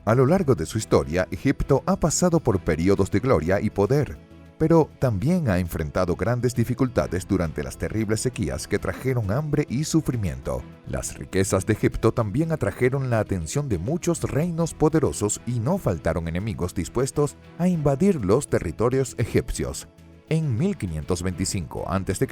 A lo largo de su historia, Egipto ha pasado por periodos de gloria y poder, pero también ha enfrentado grandes dificultades durante las terribles sequías que trajeron hambre y sufrimiento. Las riquezas de Egipto también atrajeron la atención de muchos reinos poderosos y no faltaron enemigos dispuestos a invadir los territorios egipcios. En 1525 a.C.,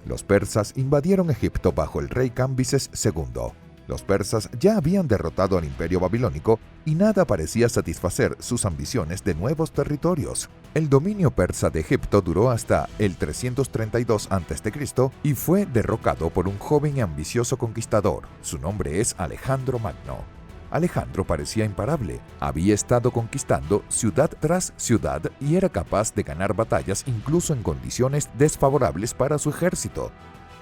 los persas invadieron Egipto bajo el rey Cambises II. Los persas ya habían derrotado al imperio babilónico y nada parecía satisfacer sus ambiciones de nuevos territorios. El dominio persa de Egipto duró hasta el 332 a.C. y fue derrocado por un joven y ambicioso conquistador. Su nombre es Alejandro Magno. Alejandro parecía imparable, había estado conquistando ciudad tras ciudad y era capaz de ganar batallas incluso en condiciones desfavorables para su ejército.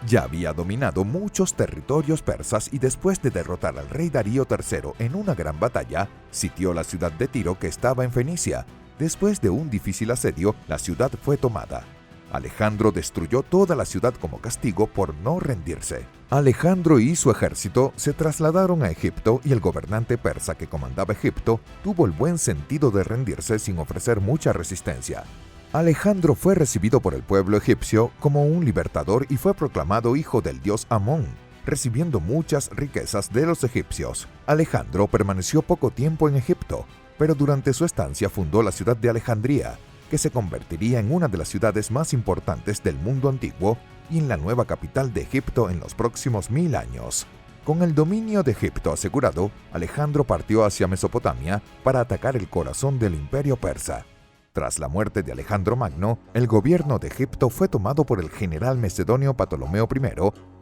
Ya había dominado muchos territorios persas y después de derrotar al rey Darío III en una gran batalla, sitió la ciudad de Tiro que estaba en Fenicia. Después de un difícil asedio, la ciudad fue tomada. Alejandro destruyó toda la ciudad como castigo por no rendirse. Alejandro y su ejército se trasladaron a Egipto y el gobernante persa que comandaba Egipto tuvo el buen sentido de rendirse sin ofrecer mucha resistencia. Alejandro fue recibido por el pueblo egipcio como un libertador y fue proclamado hijo del dios Amón, recibiendo muchas riquezas de los egipcios. Alejandro permaneció poco tiempo en Egipto, pero durante su estancia fundó la ciudad de Alejandría, que se convertiría en una de las ciudades más importantes del mundo antiguo y en la nueva capital de Egipto en los próximos 1000 años. Con el dominio de Egipto asegurado, Alejandro partió hacia Mesopotamia para atacar el corazón del imperio persa. Tras la muerte de Alejandro Magno, el gobierno de Egipto fue tomado por el general macedonio Ptolomeo I,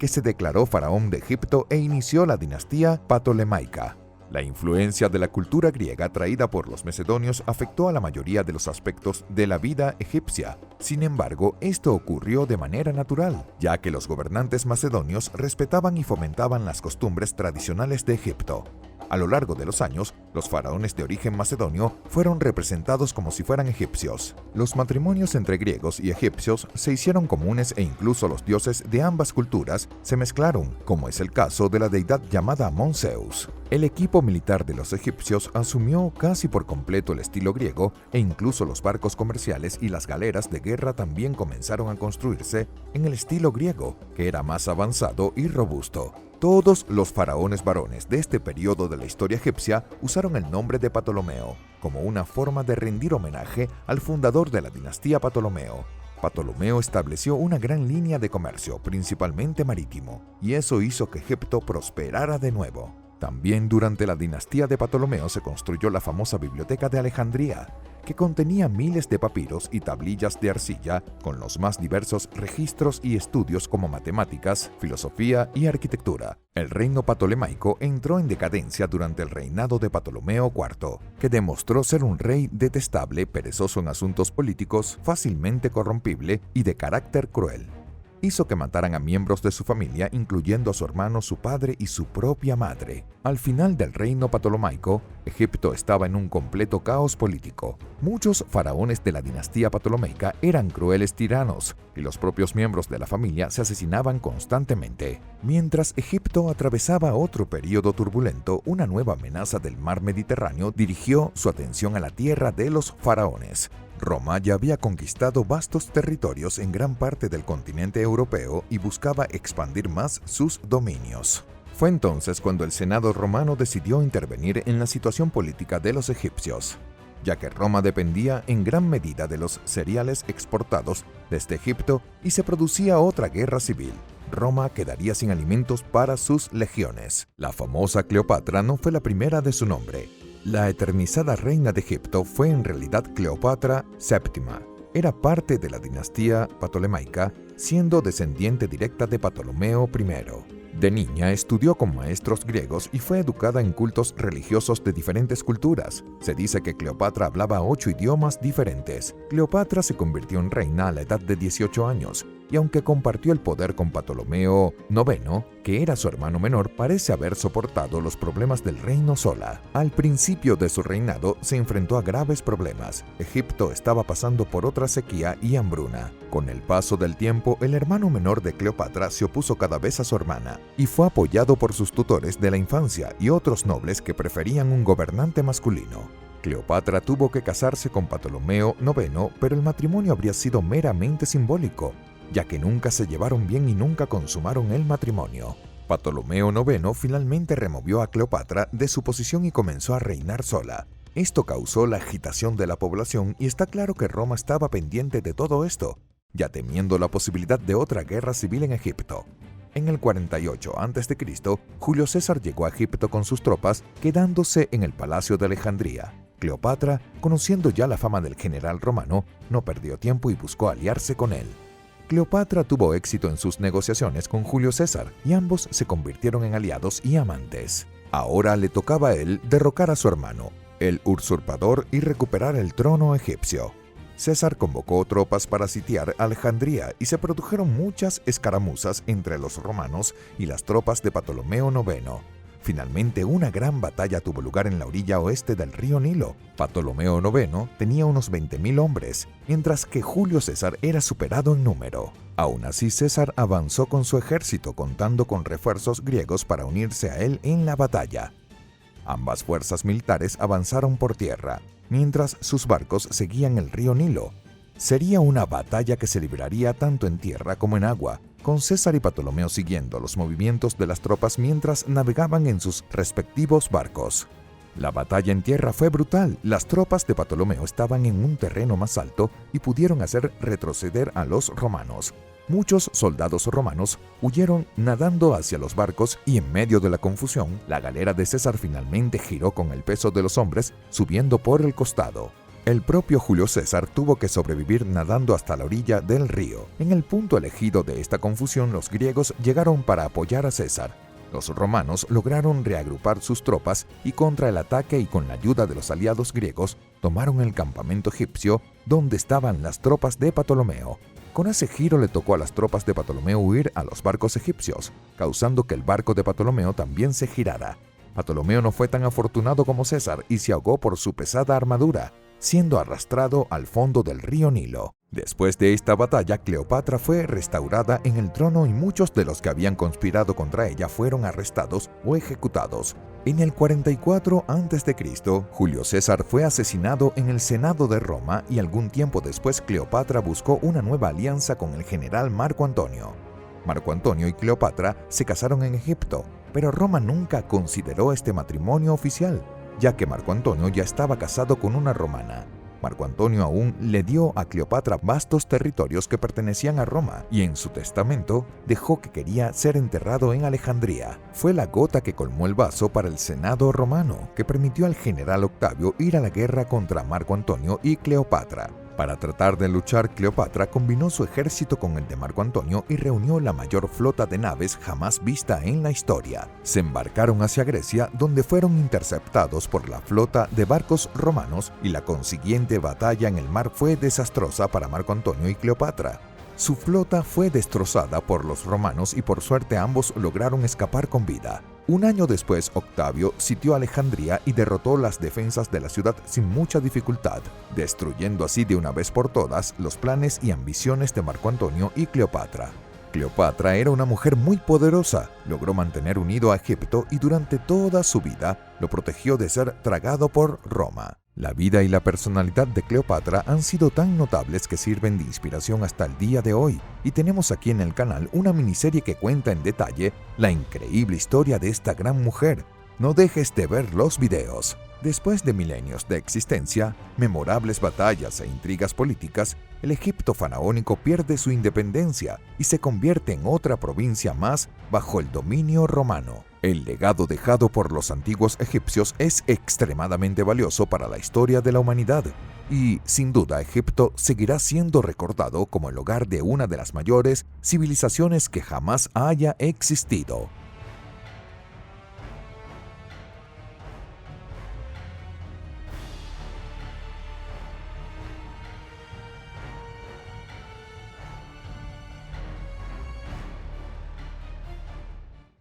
que se declaró faraón de Egipto e inició la dinastía ptolemaica. La influencia de la cultura griega traída por los macedonios afectó a la mayoría de los aspectos de la vida egipcia. Sin embargo, esto ocurrió de manera natural, ya que los gobernantes macedonios respetaban y fomentaban las costumbres tradicionales de Egipto. A lo largo de los años, los faraones de origen macedonio fueron representados como si fueran egipcios. Los matrimonios entre griegos y egipcios se hicieron comunes e incluso los dioses de ambas culturas se mezclaron, como es el caso de la deidad llamada Amon-Zeus. El equipo militar de los egipcios asumió casi por completo el estilo griego e incluso los barcos comerciales y las galeras de guerra también comenzaron a construirse en el estilo griego, que era más avanzado y robusto. Todos los faraones varones de este periodo de la historia egipcia usaron el nombre de Ptolomeo, como una forma de rendir homenaje al fundador de la dinastía Ptolomeo. Ptolomeo estableció una gran línea de comercio, principalmente marítimo, y eso hizo que Egipto prosperara de nuevo. También durante la dinastía de Ptolomeo se construyó la famosa Biblioteca de Alejandría, que contenía miles de papiros y tablillas de arcilla con los más diversos registros y estudios como matemáticas, filosofía y arquitectura. El reino ptolemaico entró en decadencia durante el reinado de Ptolomeo IV, que demostró ser un rey detestable, perezoso en asuntos políticos, fácilmente corrompible y de carácter cruel. Hizo que mataran a miembros de su familia, incluyendo a su hermano, su padre y su propia madre. Al final del reino ptolemaico, Egipto estaba en un completo caos político. Muchos faraones de la dinastía ptolemaica eran crueles tiranos, y los propios miembros de la familia se asesinaban constantemente. Mientras Egipto atravesaba otro periodo turbulento, una nueva amenaza del mar Mediterráneo dirigió su atención a la tierra de los faraones. Roma ya había conquistado vastos territorios en gran parte del continente europeo y buscaba expandir más sus dominios. Fue entonces cuando el Senado romano decidió intervenir en la situación política de los egipcios, ya que Roma dependía en gran medida de los cereales exportados desde Egipto y se producía otra guerra civil. Roma quedaría sin alimentos para sus legiones. La famosa Cleopatra no fue la primera de su nombre. La eternizada reina de Egipto fue en realidad Cleopatra VII. Era parte de la dinastía ptolemaica, siendo descendiente directa de Ptolomeo I. De niña estudió con maestros griegos y fue educada en cultos religiosos de diferentes culturas. Se dice que Cleopatra hablaba 8 idiomas diferentes. Cleopatra se convirtió en reina a la edad de 18 años, y aunque compartió el poder con Ptolomeo IX, que era su hermano menor, parece haber soportado los problemas del reino sola. Al principio de su reinado se enfrentó a graves problemas. Egipto estaba pasando por otra sequía y hambruna. Con el paso del tiempo, el hermano menor de Cleopatra se opuso cada vez a su hermana, y fue apoyado por sus tutores de la infancia y otros nobles que preferían un gobernante masculino. Cleopatra tuvo que casarse con Ptolomeo IX, pero el matrimonio habría sido meramente simbólico, ya que nunca se llevaron bien y nunca consumaron el matrimonio. Ptolomeo IX finalmente removió a Cleopatra de su posición y comenzó a reinar sola. Esto causó la agitación de la población y está claro que Roma estaba pendiente de todo esto, ya temiendo la posibilidad de otra guerra civil en Egipto. En el 48 a.C., Julio César llegó a Egipto con sus tropas, quedándose en el Palacio de Alejandría. Cleopatra, conociendo ya la fama del general romano, no perdió tiempo y buscó aliarse con él. Cleopatra tuvo éxito en sus negociaciones con Julio César y ambos se convirtieron en aliados y amantes. Ahora le tocaba a él derrocar a su hermano, el usurpador, y recuperar el trono egipcio. César convocó tropas para sitiar Alejandría y se produjeron muchas escaramuzas entre los romanos y las tropas de Ptolomeo IX. Finalmente, una gran batalla tuvo lugar en la orilla oeste del río Nilo. Ptolomeo IX tenía unos 20.000 hombres, mientras que Julio César era superado en número. Aún así, César avanzó con su ejército, contando con refuerzos griegos para unirse a él en la batalla. Ambas fuerzas militares avanzaron por tierra, mientras sus barcos seguían el río Nilo. Sería una batalla que se libraría tanto en tierra como en agua, con César y Ptolomeo siguiendo los movimientos de las tropas mientras navegaban en sus respectivos barcos. La batalla en tierra fue brutal. Las tropas de Ptolomeo estaban en un terreno más alto y pudieron hacer retroceder a los romanos. Muchos soldados romanos huyeron nadando hacia los barcos y en medio de la confusión, la galera de César finalmente giró con el peso de los hombres, subiendo por el costado. El propio Julio César tuvo que sobrevivir nadando hasta la orilla del río. En el punto elegido de esta confusión, los griegos llegaron para apoyar a César. Los romanos lograron reagrupar sus tropas y contra el ataque y con la ayuda de los aliados griegos, tomaron el campamento egipcio donde estaban las tropas de Ptolomeo. Con ese giro le tocó a las tropas de Ptolomeo huir a los barcos egipcios, causando que el barco de Ptolomeo también se girara. Ptolomeo no fue tan afortunado como César y se ahogó por su pesada armadura, siendo arrastrado al fondo del río Nilo. Después de esta batalla, Cleopatra fue restaurada en el trono y muchos de los que habían conspirado contra ella fueron arrestados o ejecutados. En el 44 a.C., Julio César fue asesinado en el Senado de Roma y algún tiempo después Cleopatra buscó una nueva alianza con el general Marco Antonio. Marco Antonio y Cleopatra se casaron en Egipto, pero Roma nunca consideró este matrimonio oficial, ya que Marco Antonio ya estaba casado con una romana. Marco Antonio aún le dio a Cleopatra vastos territorios que pertenecían a Roma y en su testamento dejó que quería ser enterrado en Alejandría. Fue la gota que colmó el vaso para el Senado romano, que permitió al general Octavio ir a la guerra contra Marco Antonio y Cleopatra. Para tratar de luchar, Cleopatra combinó su ejército con el de Marco Antonio y reunió la mayor flota de naves jamás vista en la historia. Se embarcaron hacia Grecia, donde fueron interceptados por la flota de barcos romanos y la consiguiente batalla en el mar fue desastrosa para Marco Antonio y Cleopatra. Su flota fue destrozada por los romanos y por suerte ambos lograron escapar con vida. Un año después, Octavio sitió Alejandría y derrotó las defensas de la ciudad sin mucha dificultad, destruyendo así de una vez por todas los planes y ambiciones de Marco Antonio y Cleopatra. Cleopatra era una mujer muy poderosa, logró mantener unido a Egipto y durante toda su vida lo protegió de ser tragado por Roma. La vida y la personalidad de Cleopatra han sido tan notables que sirven de inspiración hasta el día de hoy, y tenemos aquí en el canal una miniserie que cuenta en detalle la increíble historia de esta gran mujer. No dejes de ver los videos. Después de milenios de existencia, memorables batallas e intrigas políticas, el Egipto faraónico pierde su independencia y se convierte en otra provincia más bajo el dominio romano. El legado dejado por los antiguos egipcios es extremadamente valioso para la historia de la humanidad y, sin duda, Egipto seguirá siendo recordado como el hogar de una de las mayores civilizaciones que jamás haya existido.